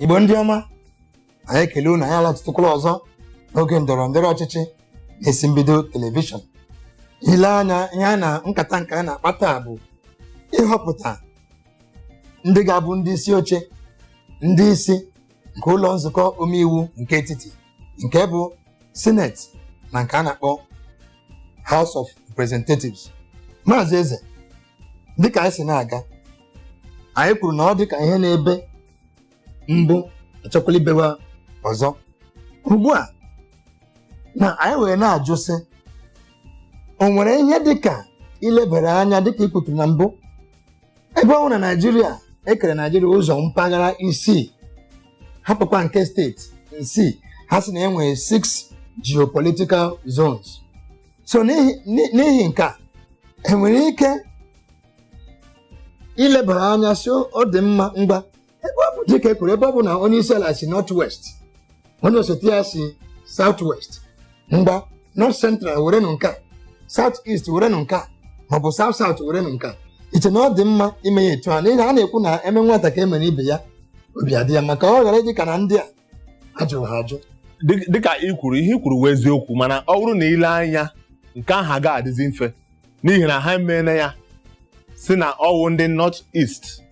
Igbo ndị ọma, anyị ekele unu, anyị alọtụtụkwala ọzọ n'oge ndọrọ ndọrọ ọchịchị na-esi mbido telivishọn. Ile anya ihe na nkata nke a na-akpata bụ ịhọpụta ndị ga-abụ ndị isi oche, ndị isi nke ụlọ nzukọ omeiwu nke etiti, nke bụ Senate na nke a na-akpọ House of Representatives. Maazị Eze, dịka anyị si na-aga, anyị kwuru na ọ dịka ihe na-ebe mbụ achọkwala ibewa ọzọ. Ugbu a na anyị were na-ajụ sị, o nwere ihe dịka ilebara anya dịka ikwutu na mbụ, ebe ọ na Naịjirịa ekere Naịjirịa ụzọ mpaghara isii, hapụkwa nke steeti isii, ha sị na enwere 6 geopolitical zones. So n'ihi nke a, enwere ike ilebara anya si ọ dị mma ngwa ebe ọ bụ dịka ekwuru, ebe ọ bụ na onye isi ala si North West, onye osote ya si South West, ngwa North Central were nụ nke a, South East were nụ nke a, maọbụ South South were nụ nke a. Iche na ọ dị mma ime ya etu a, n'ihi a na-ekwu na eme nwata ka emere ibe ya obi adị ya, maka ọ ghara ịdị ka na ndị a ajụrụ ha ajụ. Dịka ị kwuru, ihe i kwuru wee eziokwu, mana ọ bụrụ na ile anya nke ahụ agaghị adịzi mfe, n'ihi na ha emeela ya si na ọwụ ndị North East,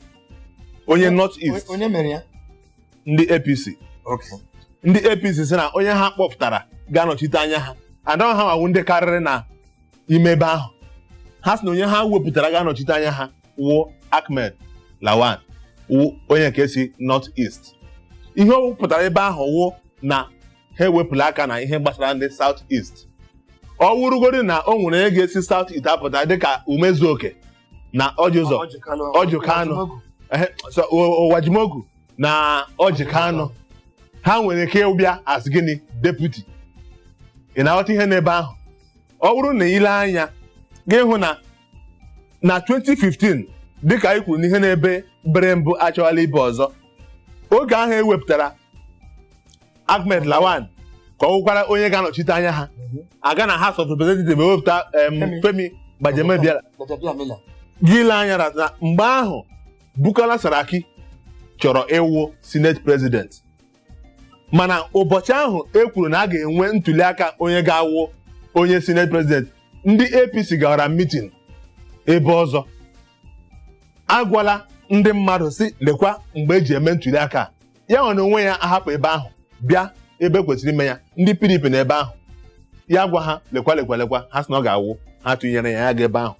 onye North East, onye mere ya ndị APC. Okay. Ndị APC si na onye ha kpọpụtara ga-anọchite anya ha, adọ ha mawụ ndị karịrị na ime ebe ahụ. Ha sị na onye ha wepụtara ga-anọchite anya ha wụ Ahmed Lawan, wụ onye nke si North East. Ihe o wepụtara ebe ahụ wụ na ha ewepụla aka na ihe gbasara ndị South East. Ọ wụrụgodi na o nwere onye ga-esi South East apụta dịka Umezuoke na Ọjị Kanụ, Owajimogu na Ọjị Kanụ, ha nwere ike ịbịa as gịnị deputy. Ị na-aghọta ihe n'ebe ahụ. Ọ bụrụ na ile anya ga-ịhụ na 2015 dịka anyị kwuru n'ihe na-ebe bere mbụ achọwala ibe ọzọ, oge ahụ ewepụtara Ahmed Lawan ka ọ wụkwara onye ga-anọchite anya ha, aga na House of Representatives ewepụta Femi Gbajemebịara. Gị ile anya na mgbe ahụ Bukola Saraki chọrọ ịwụ Senate President, mana ụbọchị ahụ e kwuru na a ga-enwe ntụliaka onye ga-awụ onye Senate President, ndị APC gawara meeting ebe ọzọ. Agwala ndị mmadụ si lekwa mgbe eji eme ntụliaka ya nọ n'onwe ya ahapụ ebe ahụ bịa ebe kwesịrị ime ya. Ndị PDP na ebe ahụ ya gwa ha lekwa ha sị na ọ ga-awụ, ha tụnyere ya ga ebe ahụ.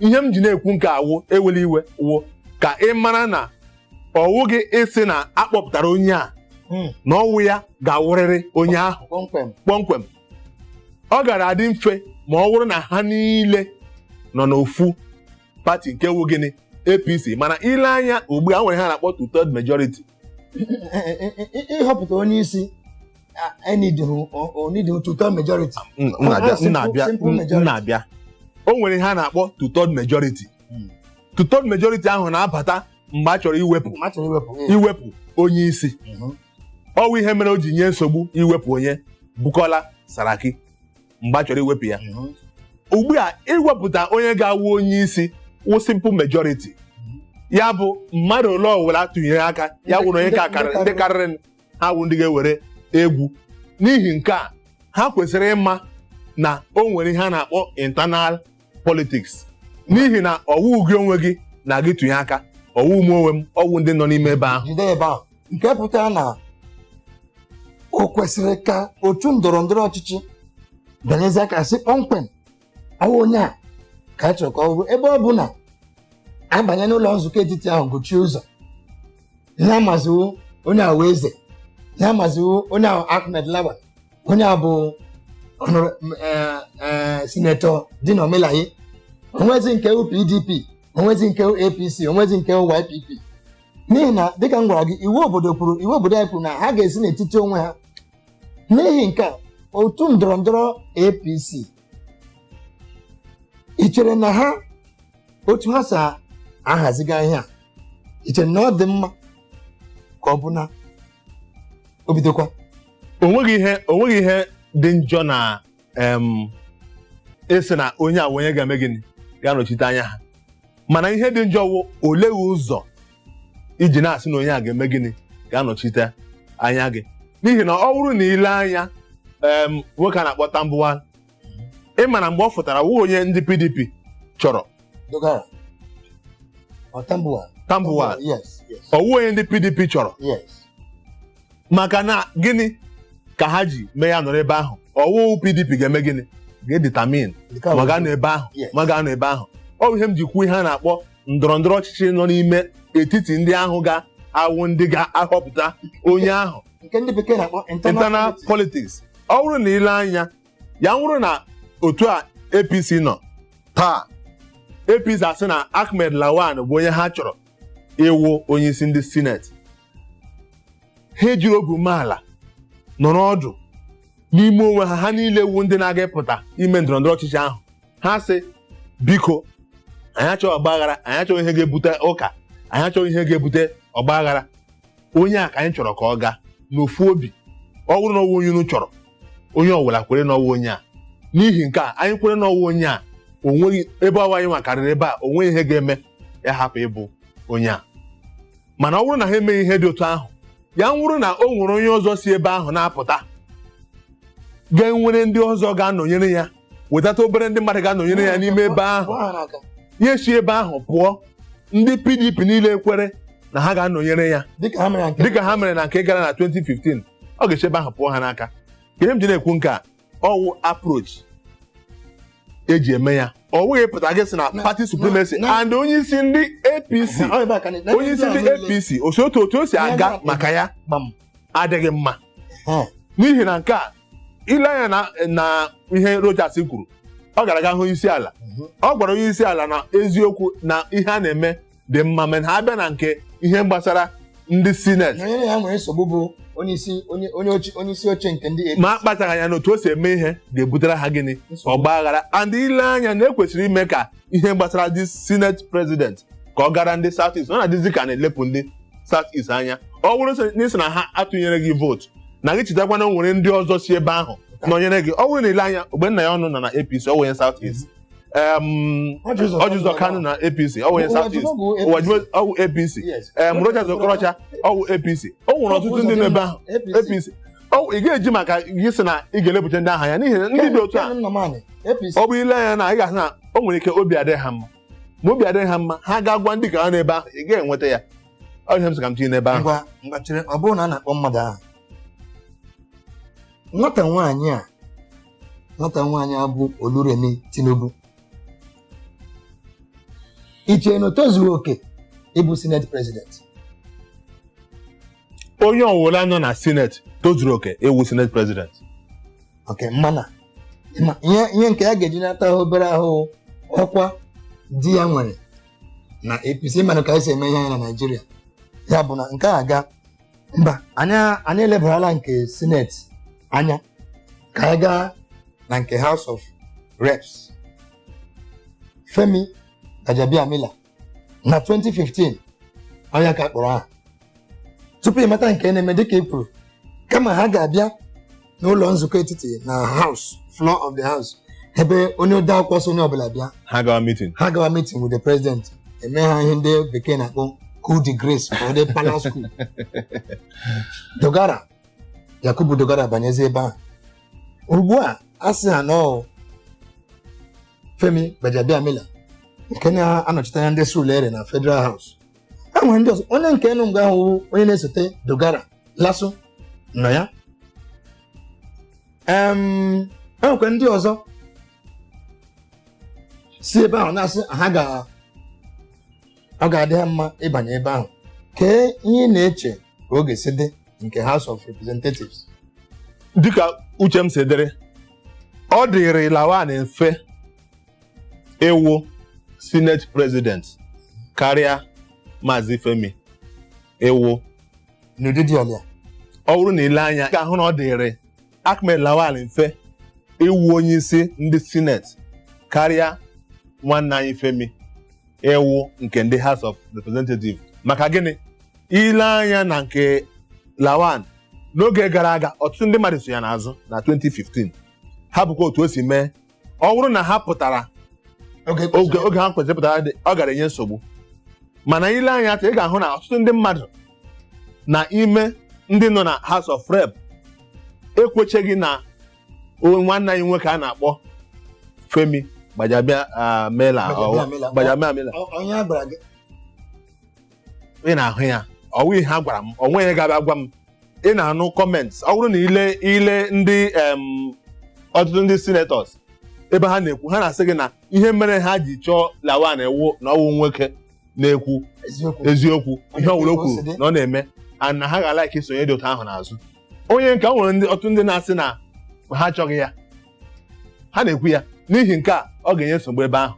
Ihe m ji na-ekwu nke awụ eweli iwe wụ ka ị mara na ọwụ gị ịsị na akpọpụtara onye a na ọwụ ya ga-awụrịrị onye ahụ kpọmkwem. Ọ gara adị mfe ma ọ bụrụ na ha niile nọ n'ofu pati nke wụ gịnị APC, mana ile anya ugbu a nwere ha na-akpọ 2/3 majority. Ịhọpụta onye isi onidihu 2/3 majority. Na-abịa o nwere ha na-akpọ 2/3 majority. 2/3 majority ahụ na-abata mgbe a chọrọ iwepụ onye isi. Ọwụ ihe mere o ji nye nsogbu iwepụ onye Bukola Saraki mgbe a chọrọ iwepụ ya. Ugbu a iwepụta onye ga-awụ onye isi wụ simple majority, ya bụ mmadụ ole ọbụla tụnyere aka ya wụrụ onye ndị karịrị ha wụ ndị ga-ewere egwu. N'ihi nke a, ha kwesịrị ịma na o nwere ihe a na-akpọ internal politics, n'ihi na ọwụ gị onwe gị na gị tụnye aka, ọwụ m onwe m, ọwụ ndị nọ n'ime ebe ahụ. Jide ebe ahụ, nke pụtara na o kwesịrị ka otu ndọrọ ndọrọ ọchịchị banyezi aka sị kpọmkwem ọwụ onye a ka a chọrọ ka ọ bụ, ebe ọ bụ na abanye n'ụlọ nzukọ etiti ahụ gochie ụzọ, ihe amaziwo onye a wee eze, ihe amaziwo onye a Ahmed Lawan, onye a bụ Sinetọ Dino Melaye, onwezi nke PDP, onwezi nke APC, onwezi nke YPP. N'ihi na dịka m gwara gị, iwu obodo anyị kwuru na ha ga-esi n'etiti onwe ha. N'ihi nke otu ndọrọ ndọrọ APC, ị chere na ha otu ha si ahaziga ihe a, ị chere na ọ dị mma ka ọ bụ na o bidokwa? Onweghị ihe dị njọ na esi na onye a onye ga-eme gịnị ga-anọchite anya ha, mana ihe dị njọ wụ olee ụzọ iji na-asị na onye a ga-eme gịnị ga-anọchite anya gị n'ihi na ọ bụrụ na ile anya nwoke a na-akpọ Tambuwal ịma na mgbe ọ fụtara wụ onye ndị PDP chọrọ Dogara. Or Tambuwal. Tambuwal Yes. ọ wụ onye ndị PDP chọrọ Yes. maka na gịnị ka ha ji mee ya nọrọ ebe ahụ ọwụ PDP ga-eme gịnị ga-edetamin ma ga-anọ ebe ahụ ma ga-anọ ebe ahụ ọ bụ ihe m ji kwuo ihe a na-akpọ ndọrọndọrọ ọchịchị nọ n'ime etiti ndị ahụ ga-awụ ndị ga-ahọpụta onye ahụ Nke ndị bekee na-akpọ internal politics. Ọ bụrụ na ile anya ya nwụrụ na otu a APC nọ taa APC asị na Ahmed Lawan bụ onye ha chọrọ ịwụ onye isi ndị sineti ha ejiri obi umeala nọrọ ọdụ n'ime onwe ha ha niile wu ndị na-aga ịpụta ime ndọrọndọrọ ọchịchị ahụ ha sị biko anyị achọghị ọgbaghara anyị achọghị ihe ga-ebute ụka anyị achọghị ihe ga-ebute ọgbaghara onye a ka anyị chọrọ ka ọ gaa n'ofu obi ọ bụrụ na ọwụ onye unu chọrọ onye ọbụla kwere n'ọwụ onye a n'ihi nke a anyị kwere n'ọwụ onye a o nweghị ebe ọwa anyị nwakarịrị ebe a o nweghị ihe ga-eme ya hapụ ịbụ onye a mana ọ bụrụ na ha emeghị ihe dị otu ahụ ya nwụrụ na o nwere onye ọzọ si ebe ahụ na-apụta ga-enwere ndị ọzọ ga-anọnyere ya wetata obere ndị mmadụ ga-anọnyere ya n'ime ebe ahụ ya esi ebe ahụ pụọ ndị PDP niile kwere na ha ga-anọnyere ya dịka ha mere na nke gara na 2015 ọ ga-esi ebe ahụ pụọ ha n'aka ihe m ji na-ekwu nke a ọwụ approach eji eme ya ọ wụghị pụta gị sị na party supremacy and onye isi ndị APC osi otu o si aga maka ya adịghị mma n'ihi na nke a ile anya na ihe Rochas kwuru ọ gara aga hụ isi ala ọ gwara onye isi ala na eziokwu na ihe a na-eme dị mma mana ha bịa na nke ihe gbasara ndị sineti onye ya nwere nsogbu bụ onye isi oche nke ndị APC ma akpachaghị anya na otu o si eme ihe ga-ebutere ha gịnị ọgbaghara and ile anya na ekwesịrị ime ka ihe gbasara ndị senate president ka ọ gara ndị South East ọ na-adịzi ka na-elepụ ndị South East anya ọ bụrụ n'isi na ha atụnyere gị vootu na gị chetakwa na o nwere ndị ọzọ si ebe ahụ nọnyere gị ọ bụrụ na ile anya Ogbenna ya ọnụ nọ na APC ọ wụnye South East Ọjụzọ Kanụ na APC ọ wụnye South East ọwụ APC Rochas Okorocha ọwụ APC o nwere ọtụtụ ndị nọ ebe ahụ APC ị ga-eji maka gị sị na ị ga-elepụta ndị aha ya n'ihi na ndị dị otu a ọ bụ ile anya na ị ga-asị na o nwere ike obi adịghị ha mma ma obi adịghị ha mma ha ga-agwa ndị ka ha n'ebe ahụ ị ga-enweta ya ọ ihe m sị ka m tinye n'ebe ahụ ọ bụrụ na a na-akpọ mmadụ ahụ nwata nwaanyị a bụ Oluremi Tinubu iche na o tozughị oke ịbụ senate president onye ọwụla nọ na senate tozuru oke ịwụ senate president mana ihe nke ya ga-eji nata obere ahụ ọkwa di ya nwere na APC mana ka esi eme ihe anya na Naịjirịa ya bụ na nke a ga mba anyị elebarala nke senate anya ka anyị gaa na nke House of Reps. Femi Gbajabiamila na 2015 onye ka kpọrọ ha tupu ịmata nke na-eme dịka ị kwuru kama ha ga-abịa n'ụlọ nzukọ etiti na House floor of the House ebe onye ode akwụkwọ so onye ọbụla bịa ha gawa meeting with the president eme ha ihe ndị bekee na-akpọ coup de grace or the palace coup. Yakubu Dogara banyezi ebe ahụ ugbu a asị ha nọ Femi Gbajabiamila nke na-anọchite anya ndị Surulere na Federal House enwere ndị ọzọ onye nke nụ mgbe ahụ onye na-esote Dogara Lasso nọ ya enwekwe ndị ọzọ si ebe ahụ na-asị ọ ga-adị ha mma ịbanye ebe ahụ kee ihe na-eche ka ọ ga-esi dị nke House of Representatives. Dịka uche m si dịrị ọ dịrị Lawan mfe ịwụ senate president karịa Maazị Femi ịwụ n'ụdị dị ọlịa. Ọ bụrụ na ile anya ga-ahụ na ọ dịrị Ahmed Lawan mfe ịwụ onye isi ndị senate karịa nwanne anyị Femi ịwụ nke ndị House of Representatives. Maka gịnị? Ile anya na nke Lawan n'oge gara aga ọtụtụ ndị mmadụ so ya n'azụ na 2015 ha bụkwa otu o si mee ọ bụrụ na ha pụtara oge ha kwesịrị pụtara ọ gara enye nsogbu mana ile anya ị ga-ahụ na ọtụtụ ndị mmadụ na ime ndị nọ na House of Rep ekwecheghị na nwanne anyị nwoke a na-akpọ Femi Gbajabiamila onye a gwara gị ị na-ahụ ya ọwụ ihe ha gwara m onwe ya ga-abịa gwa m ị na-anụ kọmentị ọ bụrụ na ile ndị ọtụtụ ndị senators ebe ha na-ekwu ha na-asị gị na ihe mere ha ji chọọ Lawan ewu na ọwụ nwoke na-ekwu eziokwu ihe ọwụrụ kwuru na ọ na-eme na ha ga-alaiki isonye dị otu ahụ n'azụ onye nke nwere ọtụtụ ndị na-asị na ha achọghị ya ha na-ekwu ya n'ihi nke a ọ ga-enye nsogbu ebe ahụ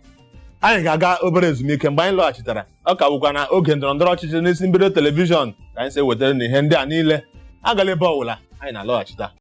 anyị ga-aga obere ezumike mgbe anyị lọghachitara ọ ka bụkwa na oge ndọrọndọrọ ọchịchị n'isi mbido telivishọn ka anyị si ewetara na ihe ndị a niile agala ebe ọbụla anyị na-alọghachita